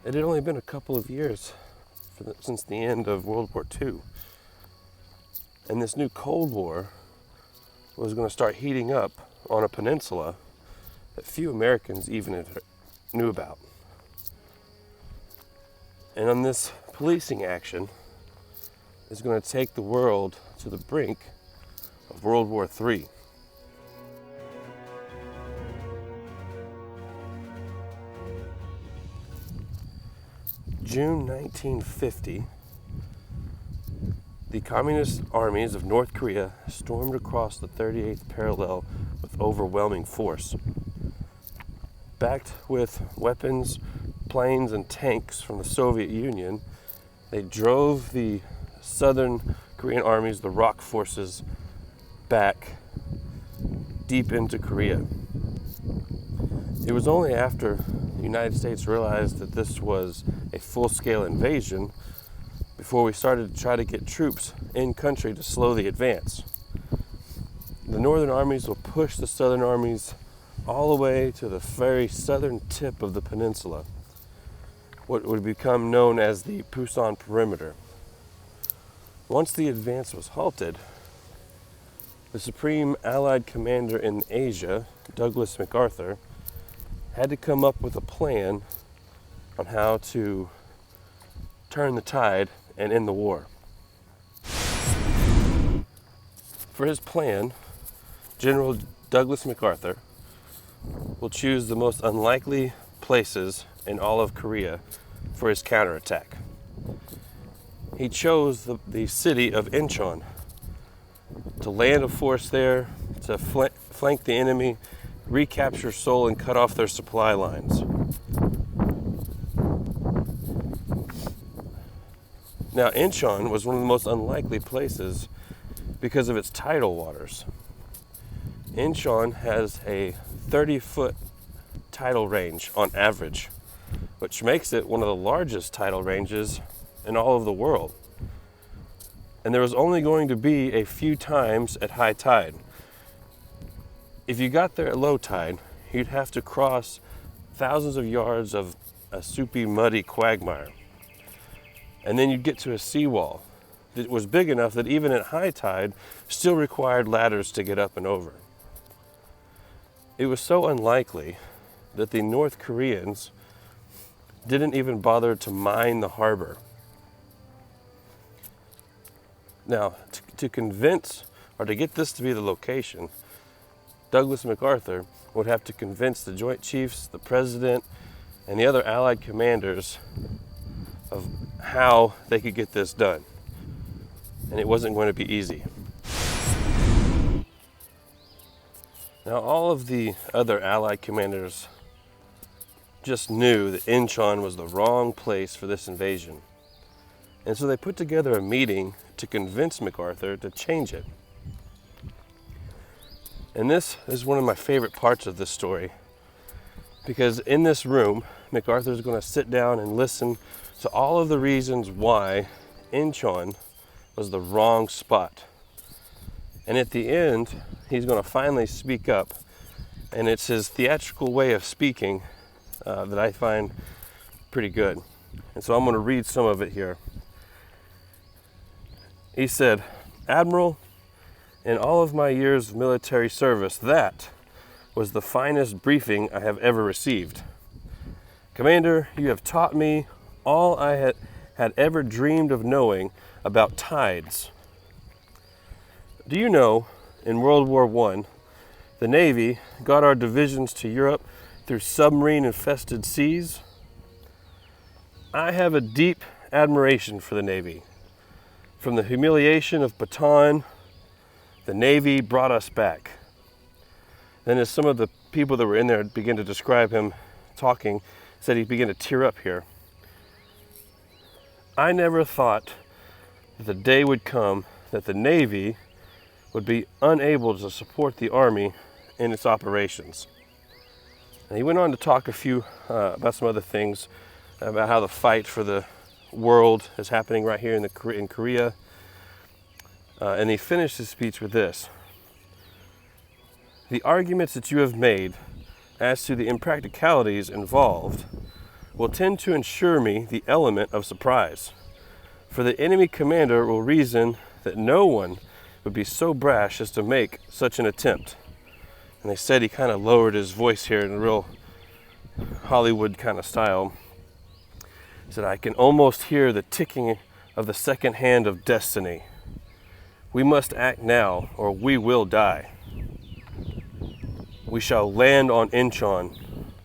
It had only been a couple of years since the end of World War II. And this new Cold War was going to start heating up on a peninsula that few Americans even knew about. And on this policing action is going to take the world to the brink of World War III. June 1950, the communist armies of North Korea stormed across the 38th parallel with overwhelming force. Backed with weapons, planes, and tanks from the Soviet Union, they drove the southern Korean armies, the ROK forces, back deep into Korea. It was only after the United States realized that this was a full-scale invasion before we started to try to get troops in country to slow the advance. The northern armies will push the southern armies all the way to the very southern tip of the peninsula, what would become known as the Pusan Perimeter. Once the advance was halted, the Supreme Allied Commander in Asia, Douglas MacArthur, had to come up with a plan on how to turn the tide and end the war. For his plan, General Douglas MacArthur will choose the most unlikely places in all of Korea for his counterattack. He chose the city of Inchon to land a force there, to flank the enemy, recapture Seoul, and cut off their supply lines. Now, Inchon was one of the most unlikely places because of its tidal waters. Inchon has a 30-foot tidal range on average, which makes it one of the largest tidal ranges in all of the world. And there was only going to be a few times at high tide. If you got there at low tide, you'd have to cross thousands of yards of a soupy, muddy quagmire. And then you'd get to a seawall that was big enough that even at high tide, still required ladders to get up and over. It was so unlikely that the North Koreans didn't even bother to mine the harbor. Now, to convince, or to get this to be the location, Douglas MacArthur would have to convince the Joint Chiefs, the President, and the other Allied commanders of how they could get this done. And it wasn't going to be easy. Now, all of the other Allied commanders just knew that Inchon was the wrong place for this invasion. And so they put together a meeting to convince MacArthur to change it. And this is one of my favorite parts of this story, because in this room, MacArthur is going to sit down and listen to all of the reasons why Inchon was the wrong spot. And at the end, he's going to finally speak up, and it's his theatrical way of speaking that I find pretty good. And so I'm going to read some of it here. He said, "Admiral, in all of my years of military service, that was the finest briefing I have ever received. Commander, you have taught me all I had ever dreamed of knowing about tides. Do you know, in World War I, the Navy got our divisions to Europe through submarine-infested seas? I have a deep admiration for the Navy. From the humiliation of Bataan, the Navy brought us back." Then as some of the people that were in there began to describe him talking, said he began to tear up here. "I never thought that the day would come that the Navy would be unable to support the Army in its operations." And he went on to talk about some other things, about how the fight for the world is happening right here in Korea. And he finished his speech with this: "The arguments that you have made as to the impracticalities involved will tend to ensure me the element of surprise. For the enemy commander will reason that no one would be so brash as to make such an attempt. And they said he kind of lowered his voice here in a real Hollywood kind of style. He said, I can almost hear the ticking of the second hand of destiny. We must act now, or we will die. We shall land on Inchon,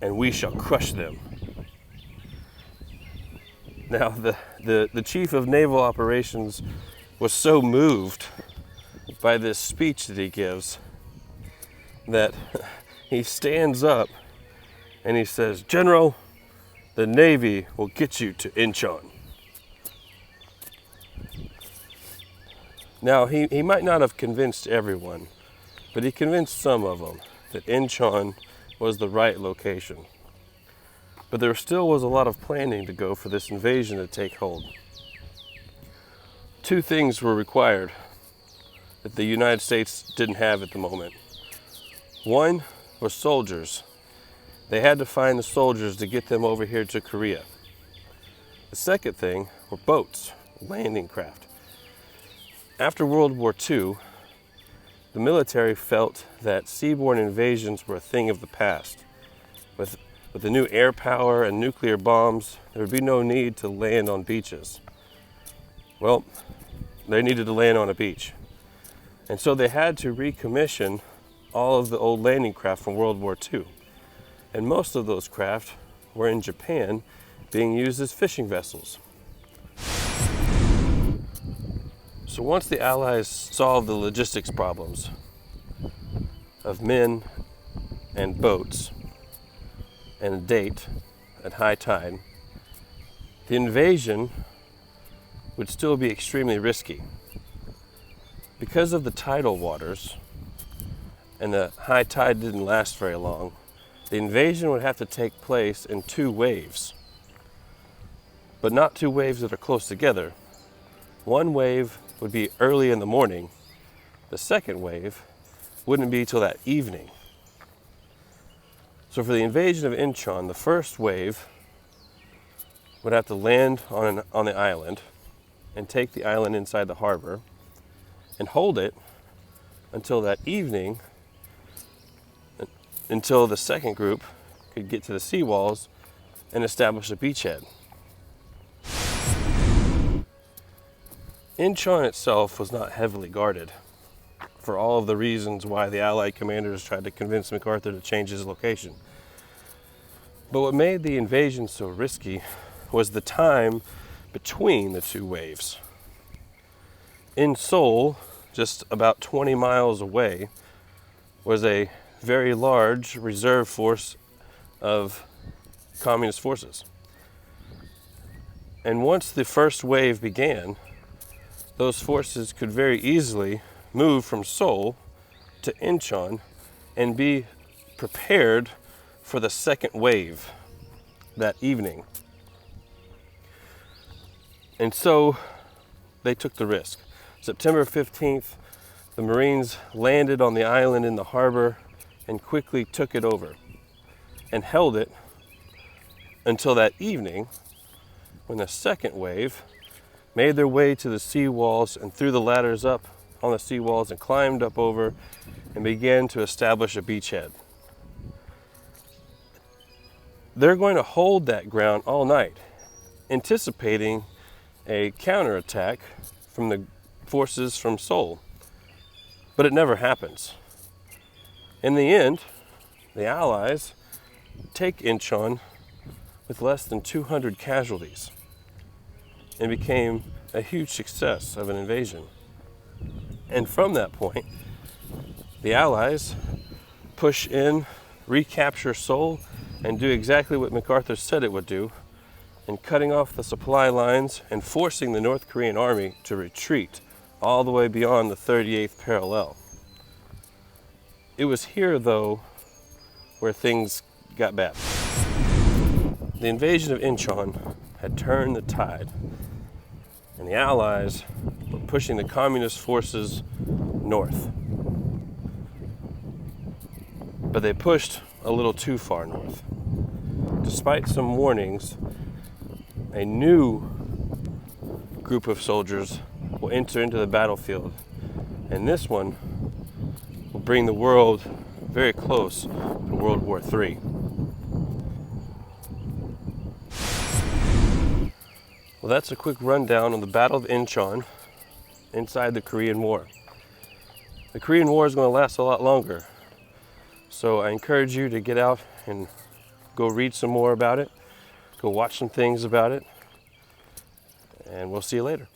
and we shall crush them. Now, the chief of naval operations was so moved by this speech that he gives that he stands up and he says, General, the Navy will get you to Inchon. Now, he might not have convinced everyone, but he convinced some of them that Inchon was the right location. But there still was a lot of planning to go for this invasion to take hold. Two things were required that the United States didn't have at the moment. One was soldiers. They had to find the soldiers to get them over here to Korea. The second thing were boats, landing craft. After World War II, the military felt that seaborne invasions were a thing of the past. With the new air power and nuclear bombs, there would be no need to land on beaches. Well, they needed to land on a beach. And so they had to recommission all of the old landing craft from World War II. And most of those craft were in Japan being used as fishing vessels. So once the Allies solved the logistics problems of men and boats and a date at high tide, the invasion would still be extremely risky. Because of the tidal waters and the high tide didn't last very long, the invasion would have to take place in two waves. But not two waves that are close together. One wave would be early in the morning. The second wave wouldn't be till that evening. So for the invasion of Inchon, the first wave would have to land on the island and take the island inside the harbor and hold it until that evening, until the second group could get to the seawalls and establish a beachhead. Inchon itself was not heavily guarded for all of the reasons why the Allied commanders tried to convince MacArthur to change his location. But what made the invasion so risky was the time between the two waves. In Seoul, just about 20 miles away, was a very large reserve force of communist forces. And once the first wave began, those forces could very easily move from Seoul to Inchon and be prepared for the second wave that evening. And so they took the risk. September 15th, the Marines landed on the island in the harbor and quickly took it over and held it until that evening when the second wave made their way to the seawalls and threw the ladders up on the seawalls and climbed up over and began to establish a beachhead. They're going to hold that ground all night, anticipating a counterattack from the forces from Seoul. But it never happens. In the end, the Allies take Inchon with less than 200 casualties and became a huge success of an invasion. And from that point, the Allies push in, recapture Seoul, and do exactly what MacArthur said it would do, in cutting off the supply lines and forcing the North Korean army to retreat all the way beyond the 38th parallel. It was here, though, where things got bad. The invasion of Inchon had turned the tide, and the Allies were pushing the communist forces north. But they pushed a little too far north. despite some warnings, a new group of soldiers will enter into the battlefield. And this one will bring the world very close to World War III. Well, that's a quick rundown on the Battle of Inchon inside the Korean War. The Korean War is going to last a lot longer, so I encourage you to get out and go read some more about it, go watch some things about it, and we'll see you later.